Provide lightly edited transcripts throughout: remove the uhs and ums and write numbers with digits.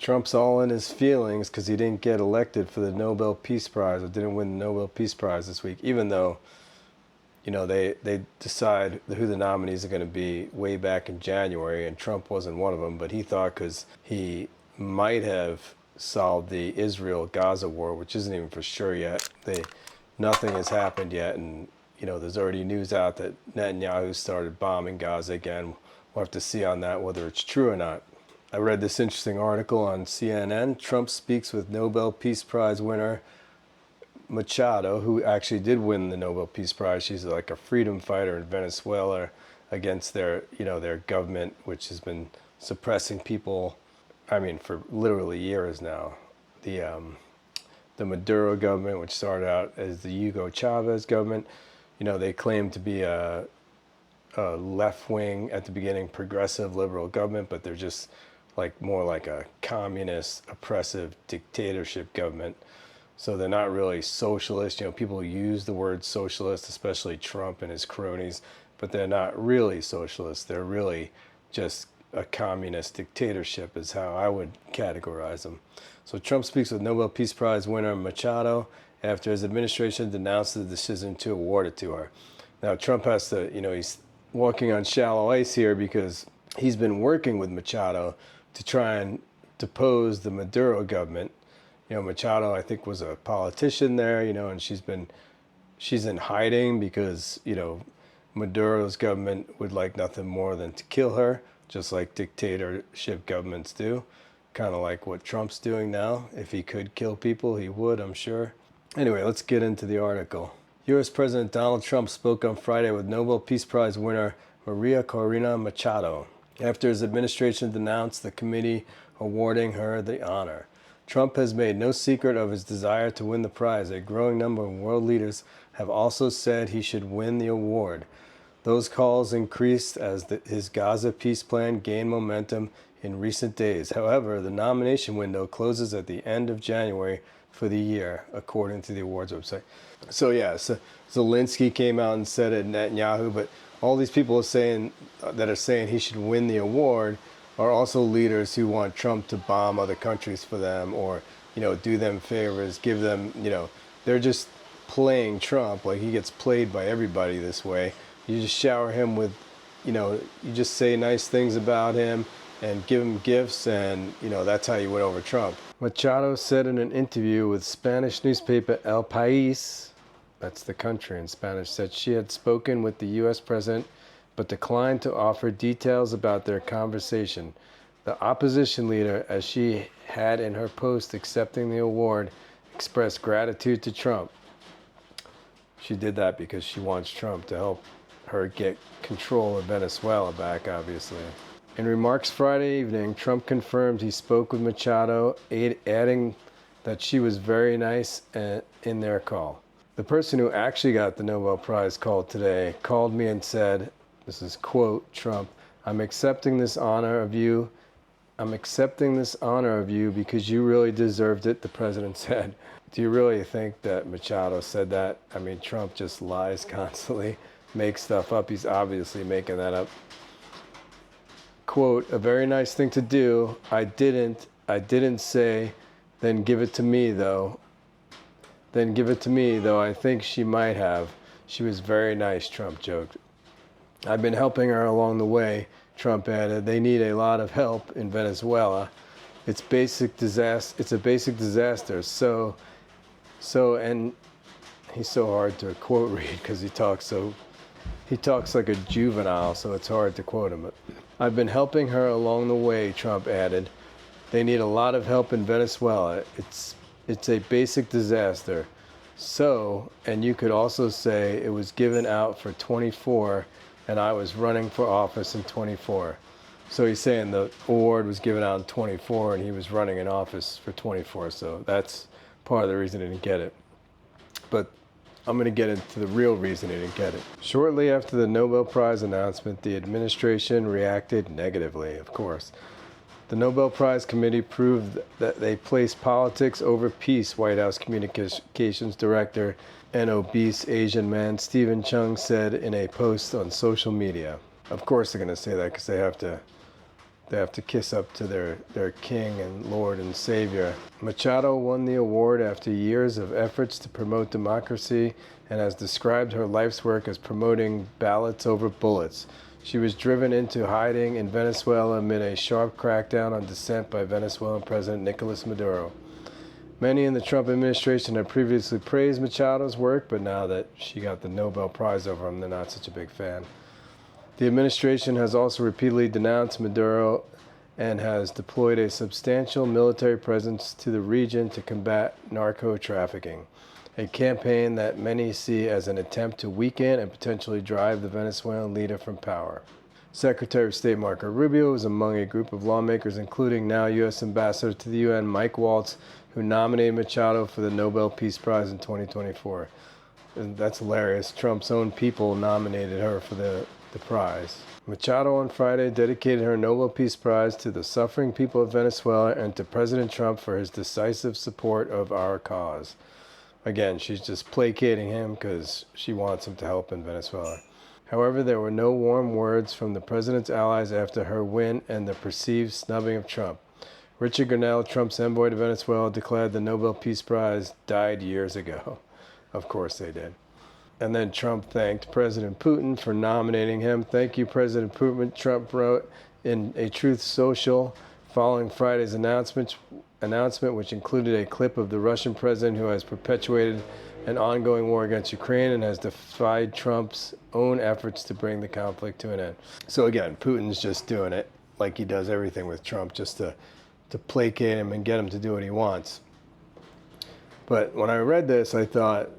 Trump's all in his feelings because he didn't get elected for the Nobel Peace Prize, or didn't win the Nobel Peace Prize this week, even though, they decide who the nominees are going to be way back in January, and Trump wasn't one of them, but he thought because he might have solved the Israel Gaza War, which isn't even for sure yet. Nothing has happened yet, and there's already news out that Netanyahu started bombing Gaza again. We'll have to see on that whether it's true or not. I read this interesting article on CNN. Trump speaks with Nobel Peace Prize winner Machado, who actually did win the Nobel Peace Prize. She's like a freedom fighter in Venezuela against their government, which has been suppressing people, for literally years now. The Maduro government, which started out as the Hugo Chavez government, they claim to be a left-wing, at the beginning, progressive liberal government, but they're just more like a communist, oppressive dictatorship government. So they're not really socialist. People use the word socialist, especially Trump and his cronies, but they're not really socialist. They're really just a communist dictatorship is how I would categorize them. So Trump speaks with Nobel Peace Prize winner Machado after his administration denounced the decision to award it to her. Now Trump has to, he's walking on shallow ice here because he's been working with Machado to try and depose the Maduro government. Machado, I think, was a politician there, and she's in hiding because, Maduro's government would like nothing more than to kill her, just like dictatorship governments do. Kind of like what Trump's doing now. If he could kill people, he would, I'm sure. Anyway, let's get into the article. U.S. President Donald Trump spoke on Friday with Nobel Peace Prize winner Maria Corina Machado after his administration denounced the committee awarding her the honor. Trump has made no secret of his desire to win the prize. A growing number of world leaders have also said he should win the award. Those calls increased as his Gaza peace plan gained momentum in recent days. However, the nomination window closes at the end of January for the year, according to the awards website. So Zelensky came out and said it, Netanyahu, but all these people are saying he should win the award are also leaders who want Trump to bomb other countries for them, or do them favors, give them, they're just playing Trump. Like, he gets played by everybody this way. You just shower him with, you just say nice things about him and give him gifts, and that's how you win over Trump. Machado said in an interview with Spanish newspaper El País, that's the country in Spanish, said she had spoken with the U.S. president but declined to offer details about their conversation. The opposition leader, as she had in her post accepting the award, expressed gratitude to Trump. She did that because she wants Trump to help her get control of Venezuela back, obviously. In remarks Friday evening, Trump confirmed he spoke with Machado, adding that she was very nice in their call. The person who actually got the Nobel Prize called today called me and said, this is quote Trump, I'm accepting this honor of you because you really deserved it, the president said. Do you really think that Machado said that? Trump just lies constantly, makes stuff up. He's obviously making that up. Quote, a very nice thing to do. I didn't say, then give it to me though. I think she might have. She was very nice, Trump joked. I've been helping her along the way, Trump added. They need a lot of help in Venezuela. It's a basic disaster. So, and he's so hard to quote read because he talks like a juvenile, so it's hard to quote him. I've been helping her along the way, Trump added. They need a lot of help in Venezuela. It's a basic disaster. So, and you could also say it was given out for 24, and I was running for office in 24. So he's saying the award was given out in 24 and he was running in office for 24. So that's part of the reason he didn't get it. But I'm going to get into the real reason he didn't get it. Shortly after the Nobel Prize announcement, the administration reacted negatively, of course. The Nobel Prize committee proved that they placed politics over peace, White House Communications Director and obese Asian man Stephen Chung said in a post on social media. Of course they're going to say that because they have to They have to kiss up to their king and Lord and Savior. Machado won the award after years of efforts to promote democracy and has described her life's work as promoting ballots over bullets. She was driven into hiding in Venezuela amid a sharp crackdown on dissent by Venezuelan President Nicolas Maduro. Many in the Trump administration have previously praised Machado's work, but now that she got the Nobel Prize over him, they're not such a big fan. The administration has also repeatedly denounced Maduro and has deployed a substantial military presence to the region to combat narco trafficking, a campaign that many see as an attempt to weaken and potentially drive the Venezuelan leader from power. Secretary of State Marco Rubio was among a group of lawmakers, including now U.S. Ambassador to the UN Mike Waltz, who nominated Machado for the Nobel Peace Prize in 2024. And that's hilarious. Trump's own people nominated her for the prize. Machado on Friday dedicated her Nobel Peace Prize to the suffering people of Venezuela and to President Trump for his decisive support of our cause. Again, she's just placating him because she wants him to help in Venezuela. However, there were no warm words from the president's allies after her win and the perceived snubbing of Trump. Richard Grenell, Trump's envoy to Venezuela, declared the Nobel Peace Prize died years ago. Of course they did. And then Trump thanked President Putin for nominating him. "Thank you, President Putin," Trump wrote in a Truth Social following Friday's announcement, which included a clip of the Russian president who has perpetuated an ongoing war against Ukraine and has defied Trump's own efforts to bring the conflict to an end. So again, Putin's just doing it like he does everything with Trump, just to placate him and get him to do what he wants. But when I read this, I thought,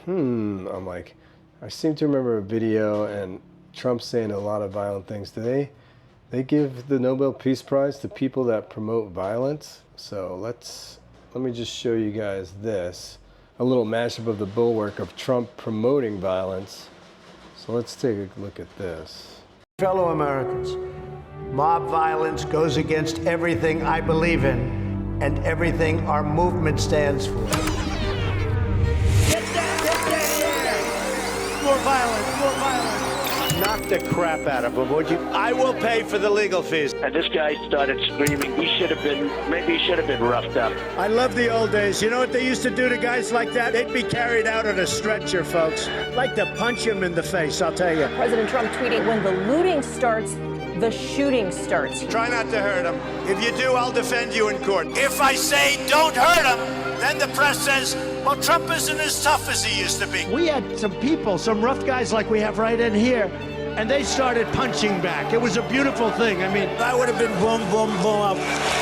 I'm like, I seem to remember a video and Trump saying a lot of violent things. Do they give the Nobel Peace Prize to people that promote violence? So let me just show you guys this. A little mashup of the bulwark of Trump promoting violence. So let's take a look at this. Fellow Americans, mob violence goes against everything I believe in and everything our movement stands for. More violence, more violence. Knock the crap out of him, would you? I will pay for the legal fees. And this guy started screaming. Maybe he should have been roughed up. I love the old days. You know what they used to do to guys like that? They'd be carried out on a stretcher, folks. Like to punch him in the face, I'll tell you. President Trump tweeting, "When the looting starts, the shooting starts." Try not to hurt him. If you do, I'll defend you in court. If I say don't hurt him, then the press says, well, Trump isn't as tough as he used to be. We had some people, some rough guys like we have right in here, and they started punching back. It was a beautiful thing. I mean, I would have been boom, boom, boom, I'll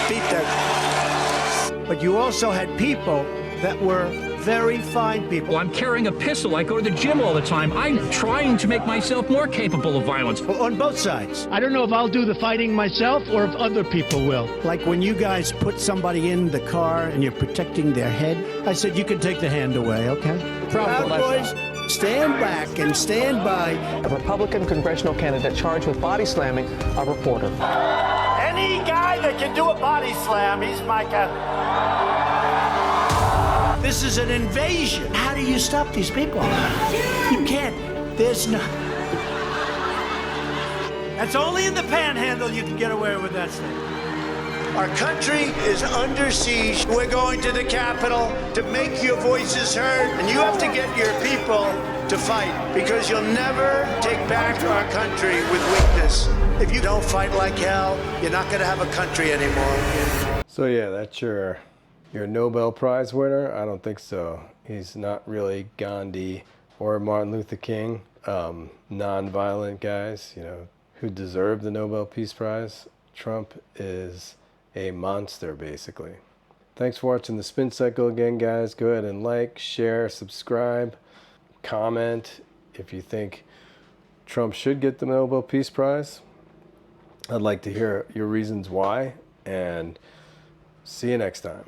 beat that. But you also had people that were very fine people. Well, I'm carrying a pistol. I go to the gym all the time. I'm trying to make myself more capable of violence. On both sides. I don't know if I'll do the fighting myself or if other people will. Like when you guys put somebody in the car and you're protecting their head, I said, you can take the hand away, okay? Proud boys, stand back and stand by. A Republican congressional candidate charged with body slamming a reporter. Any guy that can do a body slam, he's my guy. This is an invasion. How do you stop these people? You can't. There's no... That's only in the panhandle you can get away with that stuff. Our country is under siege. We're going to the Capitol to make your voices heard, and you have to get your people to fight, because you'll never take back our country with weakness. If you don't fight like hell, you're not going to have a country anymore. So yeah, that's your Nobel Prize winner? I don't think so. He's not really Gandhi or Martin Luther King, non-violent guys, who deserve the Nobel Peace Prize. Trump is a monster, basically. Thanks for watching The Spin Cycle again, guys. Go ahead and like, share, subscribe, comment if you think Trump should get the Nobel Peace Prize. I'd like to hear your reasons why, and see you next time.